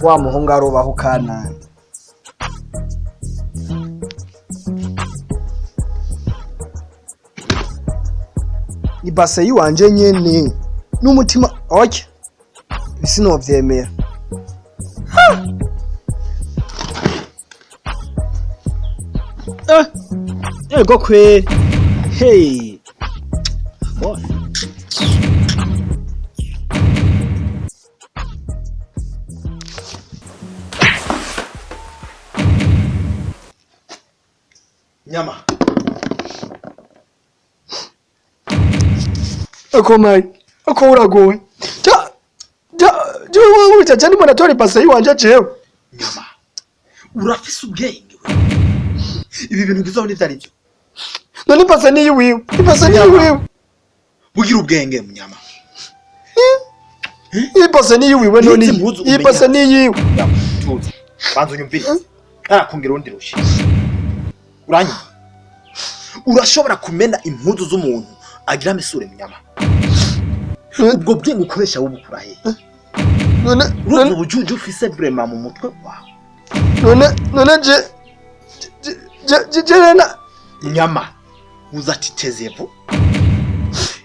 wa muhungu arubaho kanani. Ibase yiwanje nyene n'umutima oke sinovyemera. Ego kwe. Hey. Boy. Myama. Ako mai. Ako uragowe. Uta jani mwana tori pasa yiwanje jewe. Myama. Urafise ubwenge we. Ibi bintu gizone vyarivyo. None pasa ni yiwiwe. Ipasa ni yiwiwe. Bugira ubwenge Myama. Ipasa ni yiwiwe none. Ipasa ni yiwe. Tuzi. Banzo nyumvire. Kongera undi rushi. Uranya. Urashobora kumena impuzu z'umuntu agira mesure Myama. Ubwo bwenge ukoresha wubukura he? None ubujunju ufise vraiment mu mutwe wawe. None je Myama uzatitezevo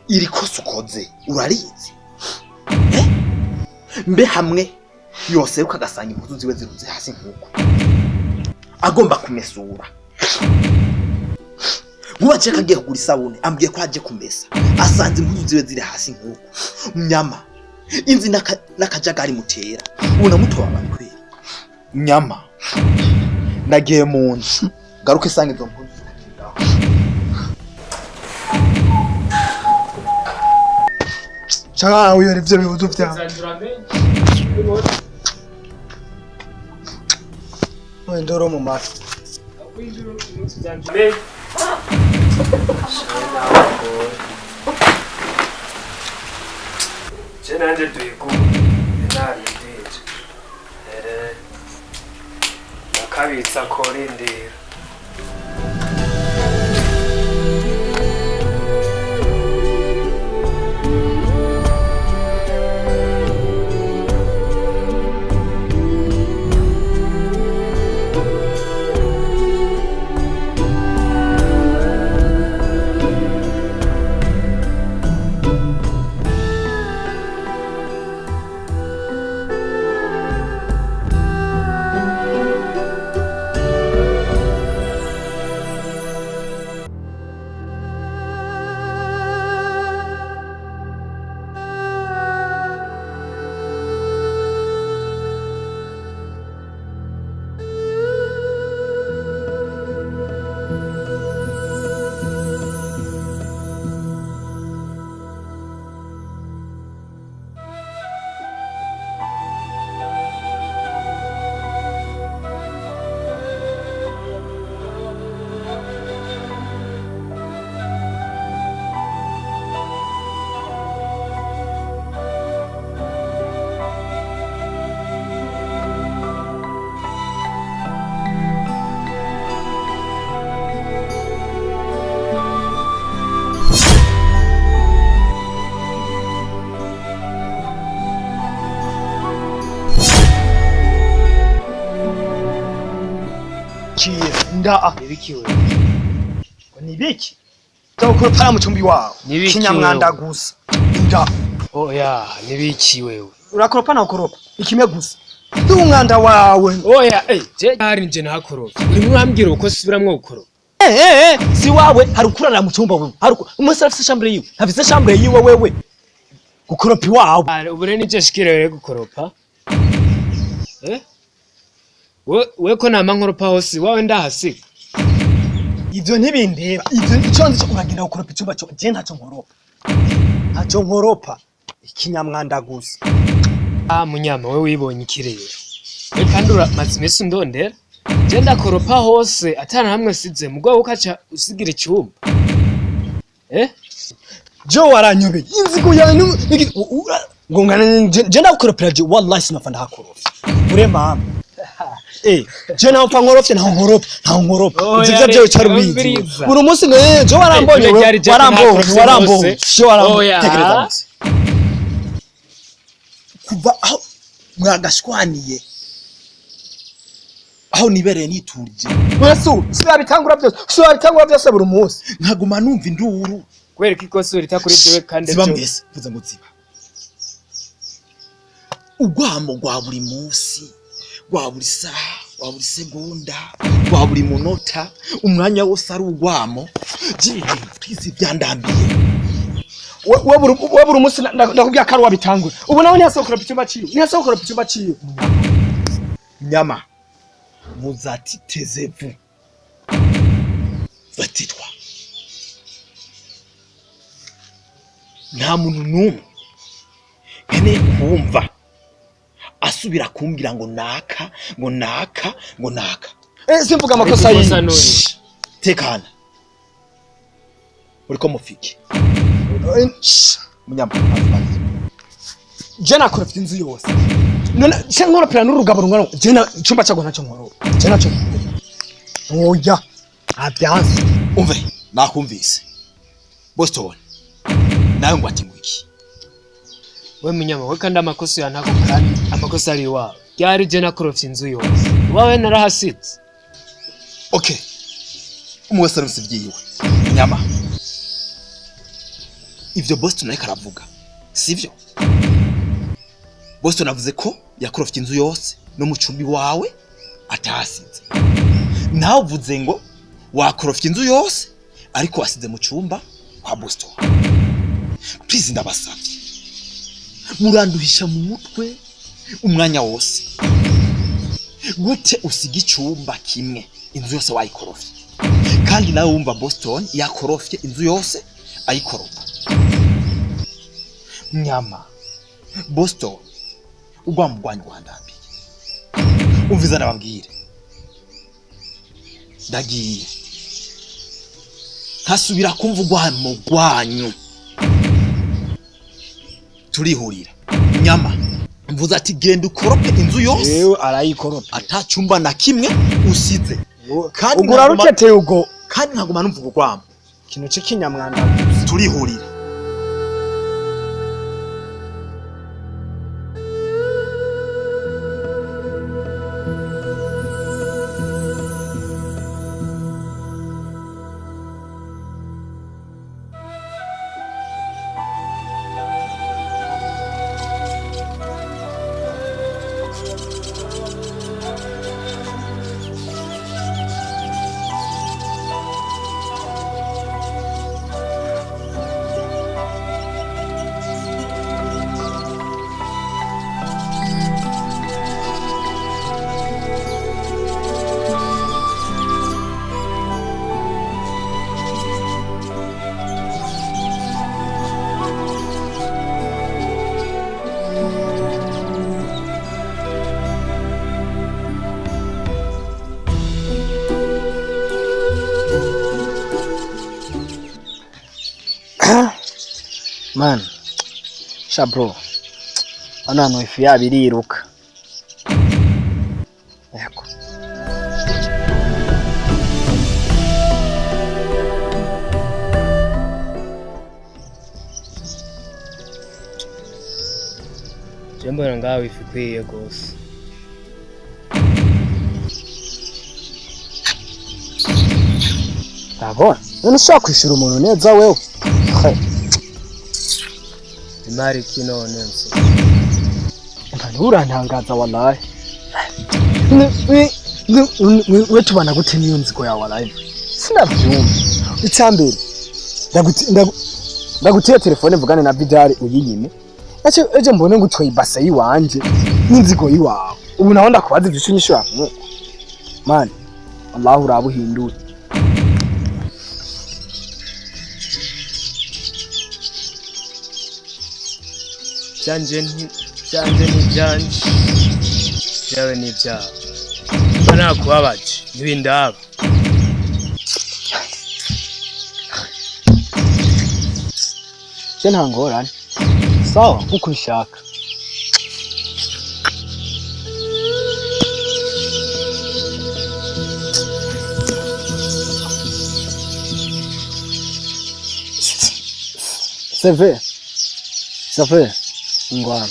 iri kosa ukoze urarizi mbe hamwe yose ukagasanga impuzu ziwe ziruze hasi nkuko agomba kumesura mubace kagiye kugura isabune ambwiye ko aje kumesa asanze impuzu ziwe ziri hasi nkuko Myama inzi nakajagari mutera unamutoba bari kweri Myama nagiye mu nzu garuke sange izo mpuzu Chaka uyo rivyo bibuzo vya. Ndoro mu mata. Nanje tuyiku nari ndije. Nakabitsa korindira. Nda Nibikiwe. Nibiki? Tokora para mu cyumbi wawe. Kinyamwanda gusa. Nda. Oya, nibiki wewe. Urakoropa na ukoropa. Ikime gusa. Umwanda wawe. Oya, je hari nje nakoropa. Uri mwambwira uko subiramwo ukoropa. Si wawe hari ukurara mu cyumba wewe. Hari umusara afite chambre yiwe. Afite chambre yiwe wewe. Gukoropa wawe. Ubure nije shikirere gukoropa. We ko nama nkoropa hose wawe ndahasiga. Ivyo ntibindeba. Ivyo iconze uragenda gukoropa icyumba cyo je ntaco nkoropa. Ntaco nkoropa. Ikinyamwanda gusa. Munyama we wibonye ikirere. We kandi uramaze imisi ndondera. Je ndakoropa hose atana hamwe size mugabo ukaca usigira icyumba. Jo waranyobe. Inzigo yanyu ngo ngana je ndakukoropera je wallahi sinafa ndakoropa. Ure mama. Je na upfa nkorofye nta nkoropa. Nzivya byo cyarubiti. Buri munsi ngo jo warambonye warambo. Jo warambo. Tegereza. Kuva aho mwagashwaniye aho nibereye niturije wesu sibabitangura byose buri munsi nkaguma numva induru kubera ko ikosa ritakuri byewe kandi ziba mwese vuze ngo ziba ugwamo gwa buri munsi gwa buri saha gwa buri segonda gwa buri munota umwanya wose ari ugwamo please byandambiye we buri munsi ndakubwira ko ari wabitangura ubu nawe ntiyasokora icyumba ciyo myama muzati tezevu batitwa nta muntu n'umwe nkeneye kumva asubira kumbwira ngo naka simvuga amakosa y'ino tekana uriko mufiki munyama je nakorofite inzu yose none se nkoropera n'urugabo rungana je na icyumba cyago ntacyo nkorora je nacyo oya abyanze umve nakumvise Boston nawe ngo ati ngwiki we munyama we kandi amakosa ya ntako kandi amakosa ari iwawe byari je nakorofite inzu yose wawe narahasitse okay umwese arusivyiwe munyama ivyo Boston ariko aravuga sivyo Boston avuze ko yakorofite inzu yose no mu cumbi wawe atahasize nawe uvuze ngo wakorofite inzu yose ariko wasize mu cumba kwa Boston please ndabasavye muranduhisha mu mutwe umwanya wose gute usiga icumba kimwe inzu yose wayikorofye kandi nawe wumva Boston yakorofye inzu yose ayikoropa myama Boston ugwa mu Rwanda rwandambiye umviza nababwire ndagiye ntasubira kumva ugwamo gwanyu turihurira myama mvuza ati genda ukorope inzu yose yewe arayikoropa atacumba na kimwe usize kandi ugura ruketeye ugo kandi nkaguma numva ugwamo kintu c'ikinyamwanda turihurira man shabro ana no ifi yabiriruka yako jembora ngawe ifi kwiye gose abona none ushaka kwishura umuntu neza wewe imari kino nenso nkani urantangaza wallahi we tubana gute niyo nziko ya wallahi sinavyumva icambere ndagutiye telefone mvugane na Vidari uyinyime eje mbone ngo utwaye ibasa yiwanje n'inzigo yiwawe ubu naho ndakubaza ivyo unyishura man Allah urabuhindura byanje ni byanje byawe ni byawe mbona kubabaje n'ibindaba je ntangorane sawa uko ushaka c'est vrai ngwana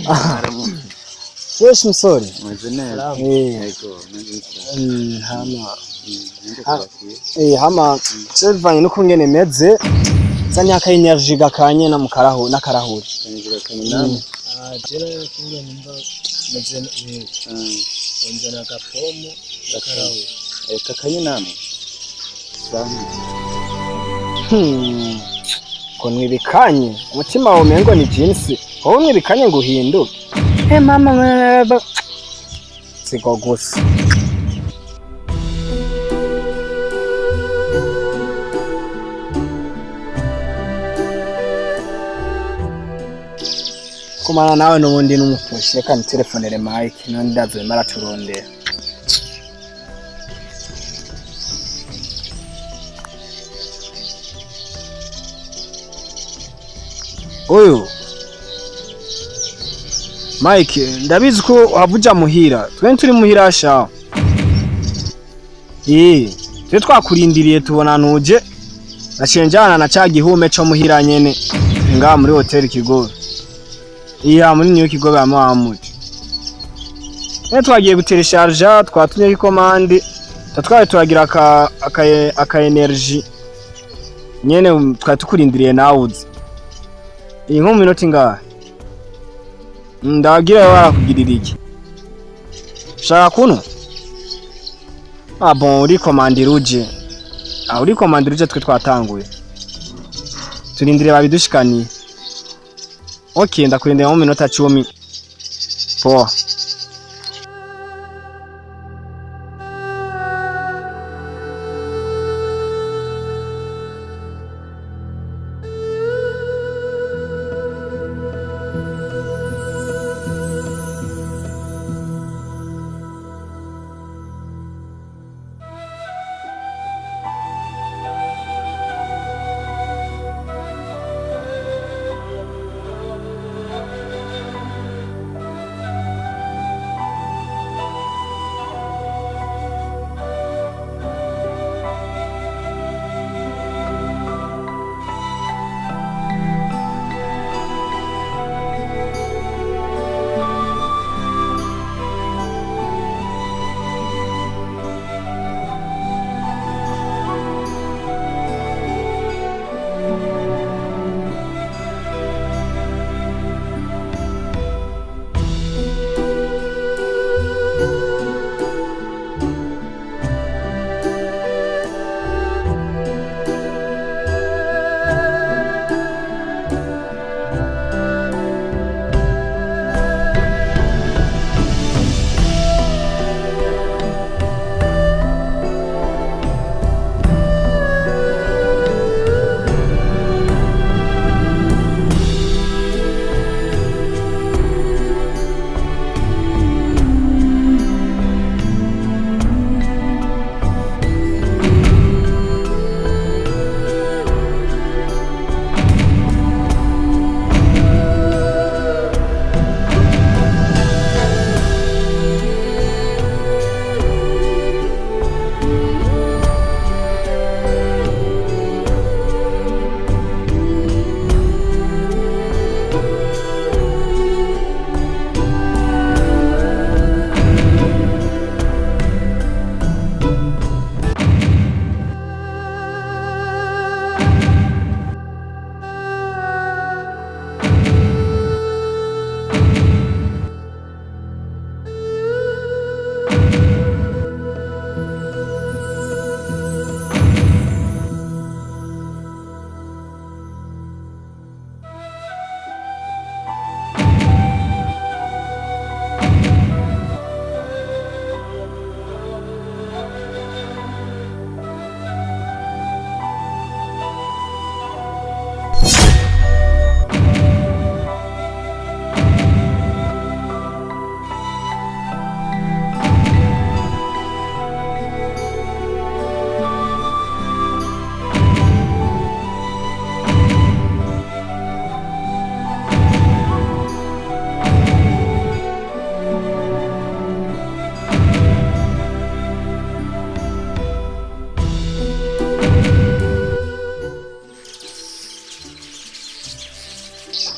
Fresh musore. Salamu. Hama Silvani nuko ngene meze zanya ka energy gakanye na mukaraho nakarahuri. Jera kinga nimba meze onjana kapomo nakarahuri. Kakanye namwe. Ko mwibikanye umutima wawe umengo ni jinsi. Wowe mwibikanye ngo uhinduke. Mama siko gusa. Kumana nawe nubundi n'umupushi reka nitelefonere Mike none ndazo mara turondera. Oyo Mike ndabizi ko wavuja muhira twe turi muhira sha. Twe twakurindiriye tubona nuje nacenjana na ca gihume co muhira nyene nga muri hotel Kigobe. Muri niyo Kigobe amamuje. Twagiye gutelecharge twatumye ikomande tatwaye turagira aka energy nyene twari tukurindiriye nawuze. Iyi nko minota ingahe? Ndagira barakugirira iki? Shaka kuno? Bon uri komande ruje. Uri komande ruje twe twatanguye. Turindire babidushikaniye. Okay ndakurindira mu minota 10. Poa.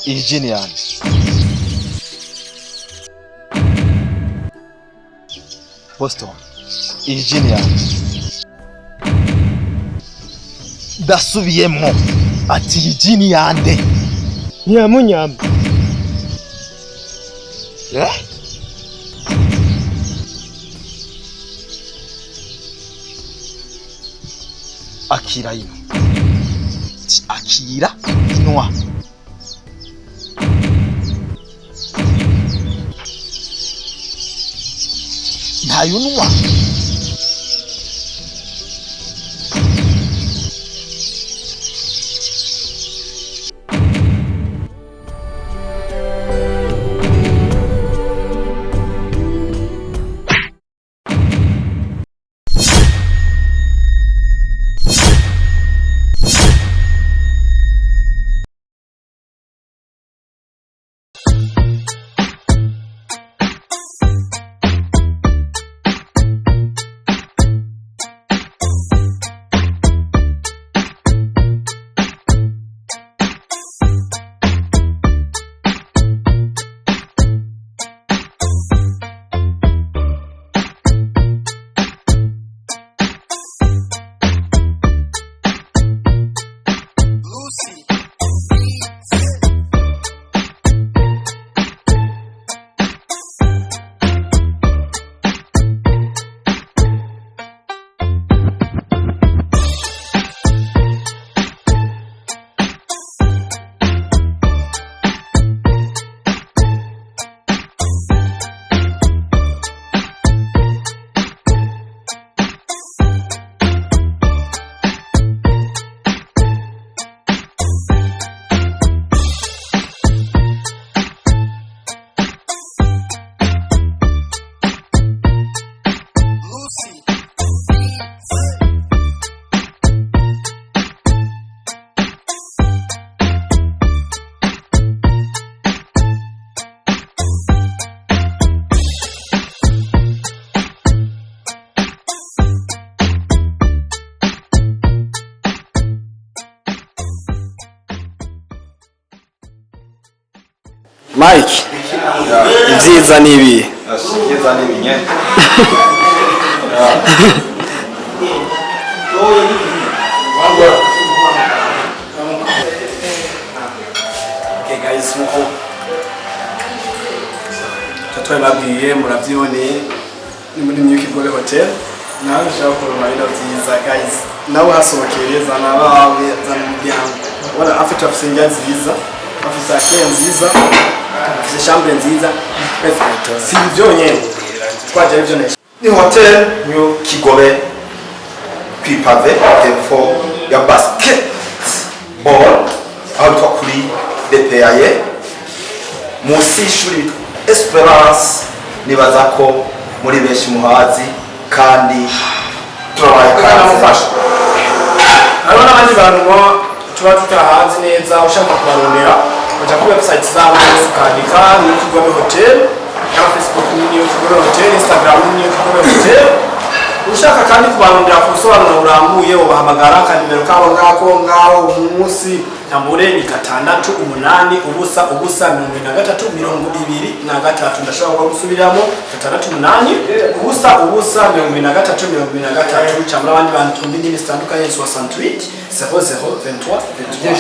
iyi jini yanjye Boston iyi jini yanjye ndasubiyemo ati iyi jini yande Munyama akira ino akira inwa ntayo nwa Mike, ibyiza nibi. ibyiza nibinye Okay guys, muko tatwe babwiye murabyiboneye ni muri Myuki Gole Hotel. Nawe ushaka kuruma ino byiza guys. Nawe hasohokeye zana abawe zana umuryango. Wala afite afsenga nziza, afite akeye nziza. C'est chambre nziza. Si byonyene twaje ibyo neza. ni hotel Myuki Gole kwipave defo ya basketball aho twa kuri DPAye musi ishuri Esperance nibaza ko muri benshi muhazi kandi turabaye kandi amufasha Arabona abandi bantu tuba tutahazi neza ushaka kubarondera baje ku website zabo ukandika Myuki Gole Hotel, ya Facebook ni Myuki Gole Hotel, Instagram ni Myuki Gole Hotel. Ushaka kandi kubarondera ku bisobanuro urambuye ubahamagara kandi nimero kabo ngaho umunsi namure ni 688 ubusa 23 ndashobora gusubiramo 688 ubusa 23 cyangwa abandi bantu ndimi zitandukanye 68 00 23 22